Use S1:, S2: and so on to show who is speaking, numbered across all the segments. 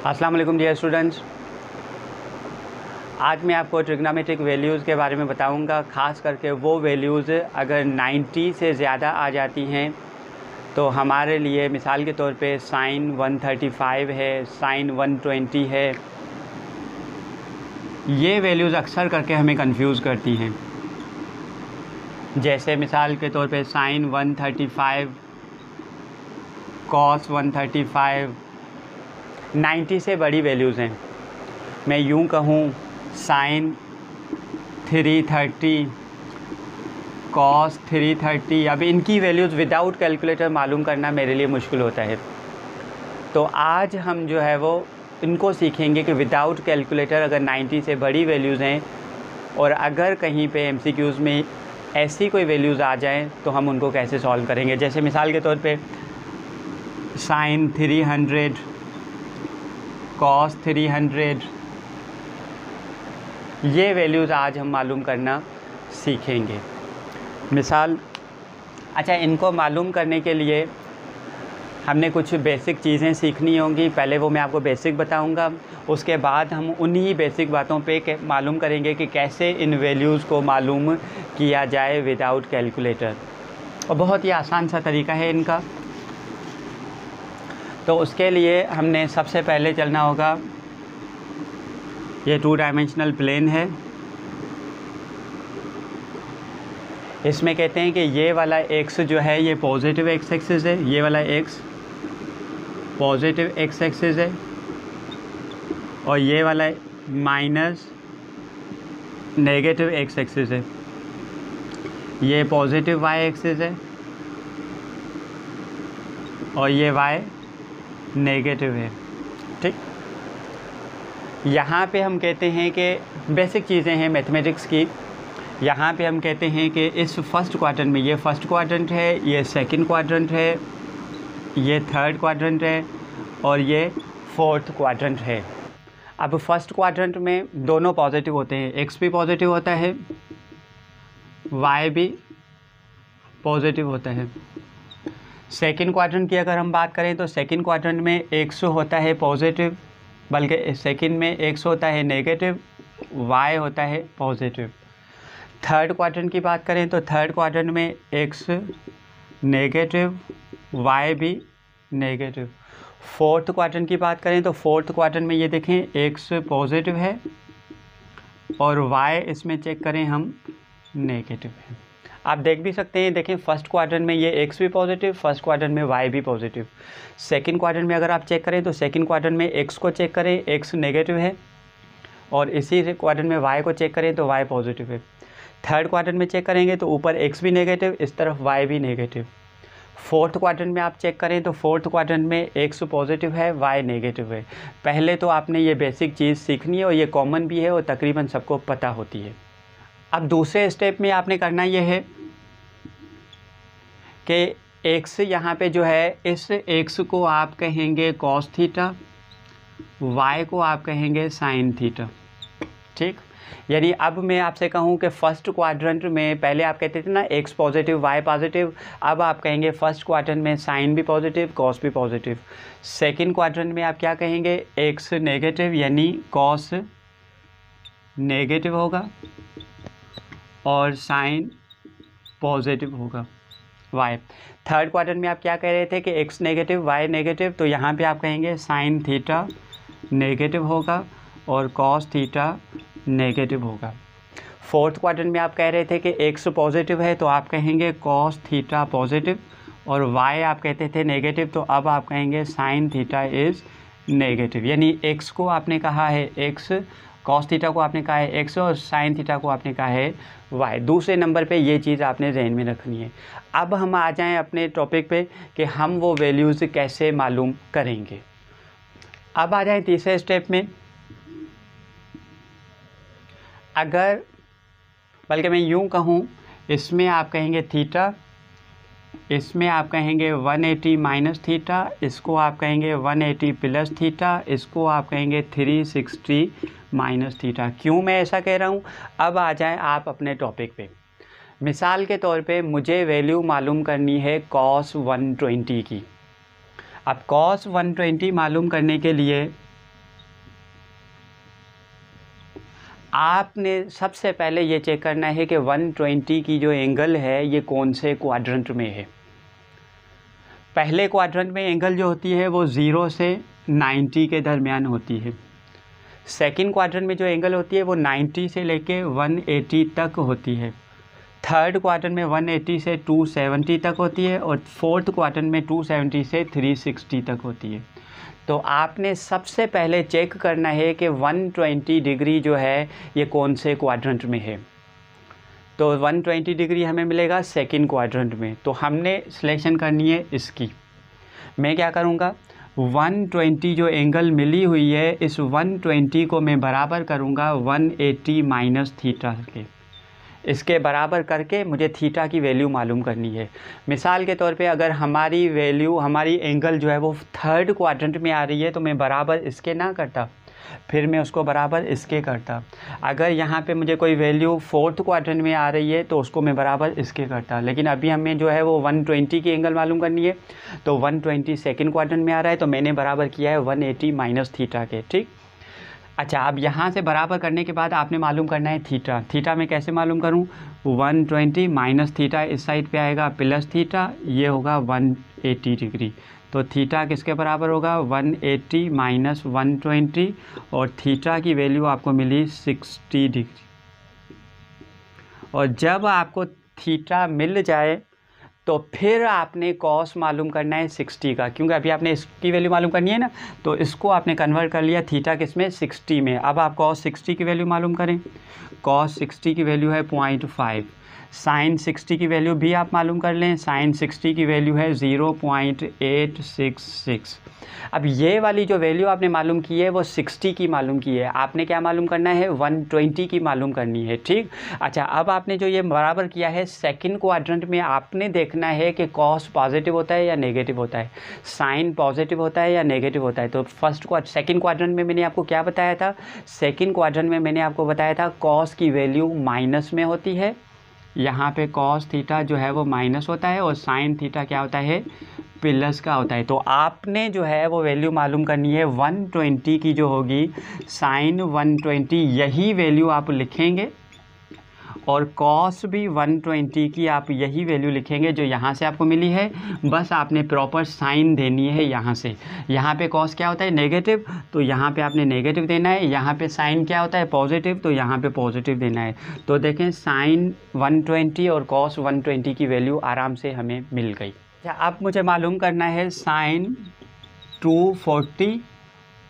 S1: अस्सलाम वालेकुम dear students. आज मैं आपको ट्रिग्नोमेट्रिक वैल्यूज़ के बारे में बताऊंगा। ख़ास करके वो वैल्यूज़ अगर 90 से ज़्यादा आ जाती हैं तो हमारे लिए मिसाल के तौर पे साइन 135 है, साइन 120 है, ये वैल्यूज़ अक्सर करके हमें कंफ्यूज करती हैं। जैसे मिसाल के तौर पे साइन 135, कॉस 135 90 से बड़ी वैल्यूज़ हैं। मैं यूँ कहूँ साइन 330, कॉस 330, अब इनकी वैल्यूज़ विदाउट कैलकुलेटर मालूम करना मेरे लिए मुश्किल होता है। तो आज हम जो है वो इनको सीखेंगे कि विदाउट कैलकुलेटर अगर 90 से बड़ी वैल्यूज़ हैं और अगर कहीं पे MCQs में ऐसी कोई वैल्यूज़ आ जाएं तो हम उनको कैसे सॉल्व करेंगे। जैसे मिसाल के तौर पे साइन 300, कॉस 300, ये वैल्यूज़ आज हम मालूम करना सीखेंगे। मिसाल अच्छा, इनको मालूम करने के लिए हमने कुछ बेसिक चीज़ें सीखनी होंगी। पहले वो मैं आपको बेसिक बताऊंगा, उसके बाद हम उन्हीं बेसिक बातों पे मालूम करेंगे कि कैसे इन वैल्यूज़ को मालूम किया जाए विदाउट कैलकुलेटर। और बहुत ही आसान सा तरीका है इनका। तो उसके लिए हमने सबसे पहले चलना होगा, ये 2 डायमेंशनल प्लेन है। इसमें कहते हैं कि ये वाला x जो है ये पॉजिटिव x एक्सिस है, ये वाला x पॉजिटिव x एक्सिस है और ये वाला माइनस नेगेटिव x एक्सिस है। ये पॉजिटिव y एक्सिस है और ये y नेगेटिव है। ठीक, यहाँ पे हम कहते हैं कि बेसिक चीज़ें हैं मैथमेटिक्स की। यहाँ पे हम कहते हैं कि इस फर्स्ट क्वाड्रेंट में, ये फर्स्ट क्वाड्रेंट है, ये सेकंड क्वाड्रेंट है, ये थर्ड क्वाड्रेंट है और ये फोर्थ क्वाड्रेंट है। अब फर्स्ट क्वाड्रेंट में दोनों पॉजिटिव होते हैं, x भी पॉजिटिव होता है, y भी पॉजिटिव होता है। सेकंड क्वाड्रेंट की अगर हम बात करें तो सेकंड क्वाड्रेंट में x होता है पॉजिटिव, बल्कि सेकंड में x होता है नेगेटिव, y होता है पॉजिटिव। थर्ड क्वाड्रेंट की बात करें तो थर्ड क्वाड्रेंट में x नेगेटिव, y भी नेगेटिव। फोर्थ क्वाड्रेंट की बात करें तो फोर्थ क्वाड्रेंट में ये देखें x पॉजिटिव है और y इसमें चेक करें हम नेगेटिव है। आप देख भी सकते हैं, देखें फर्स्ट क्वाड्रेंट में ये x भी पॉजिटिव, फर्स्ट क्वाड्रेंट में y भी पॉजिटिव। सेकंड क्वाड्रेंट में अगर आप चेक करें तो सेकंड क्वाड्रेंट में x को चेक करें, x नेगेटिव है और इसी क्वाड्रेंट में y को चेक करें तो y पॉजिटिव है। थर्ड क्वाड्रेंट में चेक करेंगे तो ऊपर x भी नेगेटिव, इस तरफ y भी नेगेटिव। फोर्थ क्वाड्रेंट में आप चेक करें तो फोर्थ क्वाड्रेंट में x पॉजिटिव है, y नेगेटिव है। पहले तो आपने ये बेसिक चीज़ सीखनी है और ये कॉमन भी है और तकरीबन सबको पता होती है। अब दूसरे स्टेप में आपने करना ये है कि x यहाँ पे जो है, इस x को आप कहेंगे कॉस थीटा, y को आप कहेंगे साइन थीटा। ठीक, यानी अब मैं आपसे कहूँ कि फ़र्स्ट क्वाड्रेंट में पहले आप कहते थे ना x पॉजिटिव y पॉजिटिव, अब आप कहेंगे फर्स्ट क्वाड्रेंट में साइन भी पॉजिटिव, कॉस भी पॉजिटिव। सेकंड क्वाड्रेंट में आप क्या कहेंगे, x नेगेटिव यानी कॉस नेगेटिव होगा और साइन पॉजिटिव होगा y। थर्ड क्वाड्रेंट में आप क्या कह रहे थे कि x नेगेटिव y नेगेटिव, तो यहाँ पे आप कहेंगे साइन थीटा नेगेटिव होगा और कॉस थीटा नेगेटिव होगा। फोर्थ क्वाड्रेंट में आप कह रहे थे कि x पॉजिटिव है तो आप कहेंगे कॉस थीटा पॉजिटिव और y आप कहते थे नेगेटिव, तो अब आप कहेंगे साइन थीटा इज़ नेगेटिव। यानी x को आपने कहा है x, कॉस थीटा को आपने कहा है x और साइन थीटा को आपने कहा है y। दूसरे नंबर पे ये चीज़ आपने जहन में रखनी है। अब हम आ जाएं अपने टॉपिक पे कि हम वो वैल्यूज़ कैसे मालूम करेंगे। अब आ जाएं तीसरे स्टेप में। अगर, बल्कि मैं यूँ कहूँ, इसमें आप कहेंगे थीटा, इसमें आप कहेंगे 180 माइनस थीटा, इसको आप कहेंगे 180 प्लस थीटा, इसको आप कहेंगे 360 माइनस थीटा। क्यों मैं ऐसा कह रहा हूँ, अब आ जाएं आप अपने टॉपिक पे। मिसाल के तौर पे मुझे वैल्यू मालूम करनी है cos 120 की। अब cos 120 मालूम करने के लिए आपने सबसे पहले ये चेक करना है कि 120 की जो एंगल है ये कौन से क्वाड्रेंट में है। पहले क्वाड्रेंट में एंगल जो होती है वो 0 से 90 के दरमियान होती है। सेकंड क्वाड्रेंट में जो एंगल होती है वो 90 से लेके 180 तक होती है। थर्ड क्वाड्रेंट में 180 से 270 तक होती है और फोर्थ क्वाड्रेंट में 270 से 360 तक होती है। तो आपने सबसे पहले चेक करना है कि 120 डिग्री जो है ये कौन से क्वाड्रेंट में है। तो 120 डिग्री हमें मिलेगा सेकंड क्वाड्रेंट में, तो हमने सिलेक्शन करनी है इसकी। मैं क्या करूँगा, 120 जो एंगल मिली हुई है इस 120 को मैं बराबर करूँगा 180 माइनस थीटा के। इसके बराबर करके मुझे थीटा की वैल्यू मालूम करनी है। मिसाल के तौर पे अगर हमारी वैल्यू, हमारी एंगल जो है वो थर्ड क्वाड्रेंट में आ रही है तो मैं बराबर इसके ना करता, फिर मैं उसको बराबर इसके करता। अगर यहाँ पे मुझे कोई वैल्यू फोर्थ क्वाड्रेंट में आ रही है तो उसको मैं बराबर इसके करता। लेकिन अभी हमें जो है वो 120 की एंगल मालूम करनी है, तो 120 सेकंड क्वाड्रेंट में आ रहा है तो मैंने बराबर किया है 180 माइनस थीटा के। ठीक, अच्छा, अब यहाँ से बराबर करने के बाद आपने मालूम करना है थीटा। थीटा मैं कैसे मालूम करूँ, 120 माइनस थीटा इस साइड पे आएगा प्लस थीटा, ये होगा 180 डिग्री। तो थीटा किसके बराबर होगा, 180 माइनस 120 और थीटा की वैल्यू आपको मिली 60 डिग्री। और जब आपको थीटा मिल जाए तो फिर आपने कॉस मालूम करना है 60 का, क्योंकि अभी आपने इसकी वैल्यू मालूम करनी है ना, तो इसको आपने कन्वर्ट कर लिया थीटा किस में, 60 में। अब आप कॉस 60 की वैल्यू मालूम करें। कॉस 60 की वैल्यू है 0.5। साइन 60 की वैल्यू भी आप मालूम कर लें, साइन 60 की वैल्यू है 0.866। अब ये वाली जो वैल्यू आपने मालूम की है वो 60 की मालूम की है, आपने क्या मालूम करना है, 120 की मालूम करनी है। ठीक, अच्छा, अब आपने जो ये बराबर किया है सेकंड क्वाड्रेंट में, आपने देखना है कि कॉस पॉजिटिव होता है या नेगेटिव होता है, साइन पॉजिटिव होता है या नेगेटिव होता है। तो सेकंड क्वाड्रेंट में मैंने आपको क्या बताया था, सेकंड क्वाड्रेंट में मैंने आपको बताया था कॉस की वैल्यू माइनस में होती है। यहाँ पे कॉस थीटा जो है वो माइनस होता है और साइन थीटा क्या होता है, प्लस का होता है। तो आपने जो है वो वैल्यू मालूम करनी है 120 की जो होगी साइन 120, यही वैल्यू आप लिखेंगे और कॉस भी 120 की आप यही वैल्यू लिखेंगे जो यहाँ से आपको मिली है। बस आपने प्रॉपर साइन देनी है यहाँ से। यहाँ पे कॉस क्या होता है, नेगेटिव, तो यहाँ पे आपने नेगेटिव देना है। यहाँ पे साइन क्या होता है, पॉजिटिव, तो यहाँ पे पॉजिटिव देना है। तो देखें साइन 120 और कॉस 120 की वैल्यू आराम से हमें मिल गई। अच्छा, अब मुझे मालूम करना है साइन 240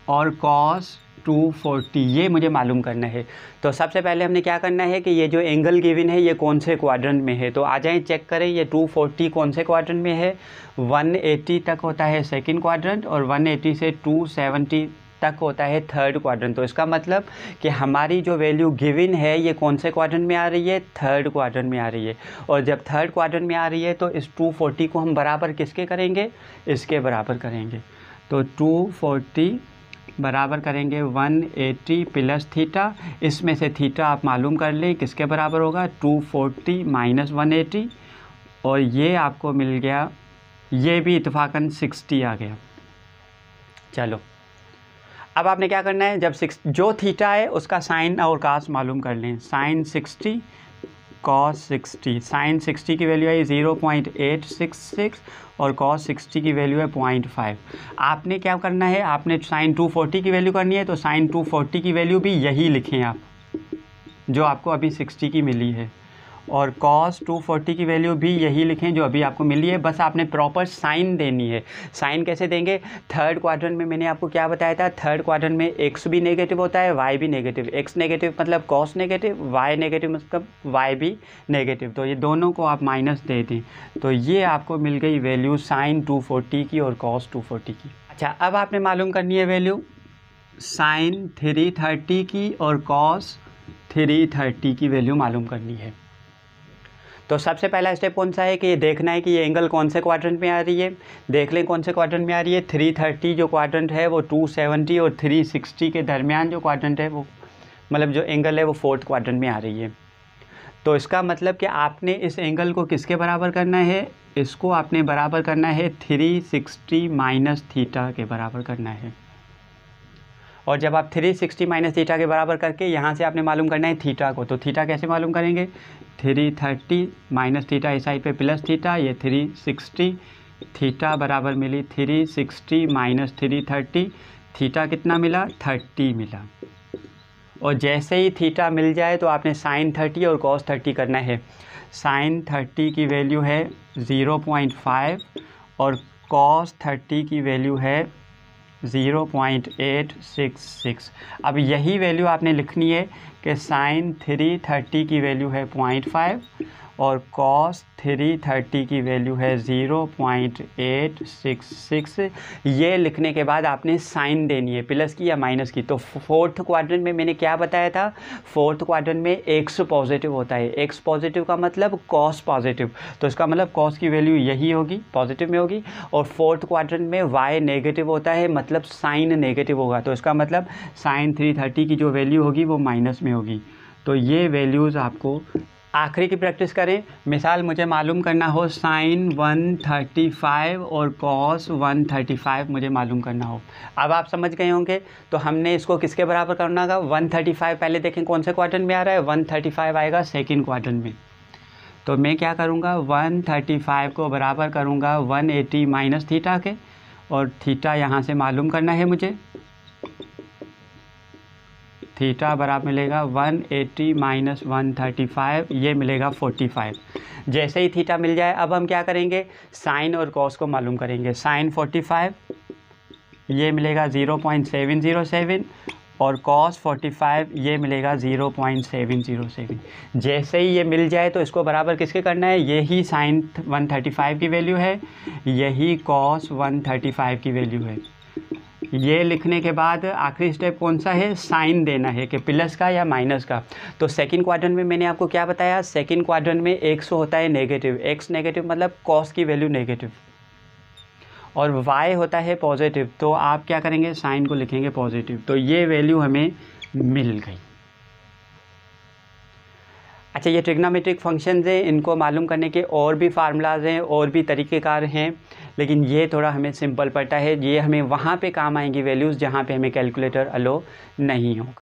S1: और कॉस 240, ये मुझे मालूम करना है। तो सबसे पहले हमने क्या करना है कि ये जो एंगल गिवन है ये कौन से क्वाड्रेंट में है, तो आ जाएं चेक करें। ये 240 कौन से क्वाड्रेंट में है, 180 तक होता है सेकंड क्वाड्रेंट और 180 से 270 तक होता है थर्ड क्वाड्रेंट। तो इसका मतलब कि हमारी जो वैल्यू गिवन है ये कौन से क्वाड्रेंट में आ रही है, थर्ड क्वाड्रेंट में आ रही है। और जब थर्ड क्वाड्रेंट में आ रही है तो इस 240 को हम बराबर किसके करेंगे, इसके बराबर करेंगे। तो 240 बराबर करेंगे 180 प्लस थीटा, इसमें से थीटा आप मालूम कर लें किसके बराबर होगा, 240 माइनस 180, और ये आपको मिल गया, ये भी इत्तेफाकन 60 आ गया। चलो, अब आपने क्या करना है, जब जो थीटा है उसका साइन और कॉस मालूम कर लें। साइन 60 कॉस 60, साइन 60 की वैल्यू है 0.866 और कॉस 60 की वैल्यू है 0.5। आपने क्या करना है, आपने साइन 240 की वैल्यू करनी है, तो साइन 240 की वैल्यू भी यही लिखें आप जो आपको अभी 60 की मिली है, और कॉस 240 की वैल्यू भी यही लिखें जो अभी आपको मिली है। बस आपने प्रॉपर साइन देनी है। साइन कैसे देंगे, थर्ड क्वाड्रेंट में मैंने आपको क्या बताया था, थर्ड क्वाड्रेंट में एक्स भी नेगेटिव होता है, वाई भी नेगेटिव। एक्स नेगेटिव मतलब कॉस नेगेटिव, वाई नेगेटिव मतलब वाई भी नेगेटिव। तो ये दोनों को आप माइनस दे दें, तो ये आपको मिल गई वैल्यू साइन 240 की और कॉस 240 की। अच्छा, अब आपने मालूम करनी है वैल्यू साइन 330 की और कॉस 330 की वैल्यू मालूम करनी है। तो सबसे पहला स्टेप कौन सा है कि ये देखना है कि ये एंगल कौन से क्वाड्रेंट में आ रही है। देख लें कौन से क्वाड्रेंट में आ रही है। 330 जो क्वाड्रेंट है वो 270 और 360 के दरमियान जो क्वाड्रेंट है वो, मतलब जो एंगल है वो फोर्थ क्वाड्रेंट में आ रही है। तो इसका मतलब कि आपने इस एंगल को किसके बराबर करना है, इसको आपने बराबर करना है 360 माइनस थीटा के बराबर करना है। और जब आप 360 माइनस थीटा के बराबर करके यहाँ से आपने मालूम करना है थीटा को, तो थीटा कैसे मालूम करेंगे, 330 माइनस थीटा इस साइड पे प्लस थीटा, ये 360, थीटा बराबर मिली 360 माइनस 330, थीटा कितना मिला, 30 मिला। और जैसे ही थीटा मिल जाए तो आपने साइन 30 और कॉस 30 करना है। साइन 30 की वैल्यू है 0.5 और कॉस 30 की वैल्यू है 0.866। अब यही वैल्यू आपने लिखनी है कि साइन 330 की वैल्यू है 0.5 और कॉस 330 की वैल्यू है 0.866। ये लिखने के बाद आपने साइन देनी है प्लस की या माइनस की। तो फोर्थ क्वाड्रेंट में मैंने क्या बताया था, फोर्थ क्वाड्रेंट में एक्स पॉजिटिव होता है। एक्स पॉजिटिव का मतलब कॉस पॉजिटिव, तो इसका मतलब कॉस की वैल्यू यही होगी, पॉजिटिव में होगी। और फोर्थ क्वाड्रेंट में वाई नेगेटिव होता है, मतलब साइन नेगेटिव होगा, तो इसका मतलब साइन 330 की जो वैल्यू होगी वो माइनस में होगी। तो ये वैल्यूज़ आपको आखिरी की प्रैक्टिस करें। मिसाल मुझे मालूम करना हो साइन 135 और कॉस 135 मुझे मालूम करना हो। अब आप समझ गए होंगे, तो हमने इसको किसके बराबर करना होगा, 135 पहले देखें कौन से क्वाड्रेंट में आ रहा है, 135 आएगा सेकंड क्वाड्रेंट में। तो मैं क्या करूँगा, 135 को बराबर करूँगा 180 माइनस थीटा के, और थीटा यहाँ से मालूम करना है मुझे। थीटा बराबर मिलेगा 180 माइनस 135, ये मिलेगा 45। जैसे ही थीटा मिल जाए अब हम क्या करेंगे, साइन और कॉस को मालूम करेंगे। साइन 45 ये मिलेगा 0.707 और कॉस 45 ये मिलेगा 0.707। जैसे ही ये मिल जाए तो इसको बराबर किसके करना है, यही साइन 135 की वैल्यू है, यही कॉस 135 की वैल्यू है। ये लिखने के बाद आखिरी स्टेप कौन सा है, साइन देना है कि प्लस का या माइनस का। तो सेकंड क्वाड्रेंट में मैंने आपको क्या बताया, सेकंड क्वाड्रेंट में एक्स होता है नेगेटिव, एक्स नेगेटिव मतलब कॉस की वैल्यू नेगेटिव, और वाई होता है पॉजिटिव, तो आप क्या करेंगे, साइन को लिखेंगे पॉजिटिव। तो ये वैल्यू हमें मिल गई। अच्छा, ये ट्रिग्नोमेट्रिक फंक्शंस हैं, इनको मालूम करने के और भी फार्मूलाज हैं, और भी तरीक़ेकार हैं, लेकिन ये थोड़ा हमें सिंपल पड़ता है। ये हमें वहाँ पे काम आएंगी वैल्यूज़ जहाँ पे हमें कैलकुलेटर अलो नहीं होगा।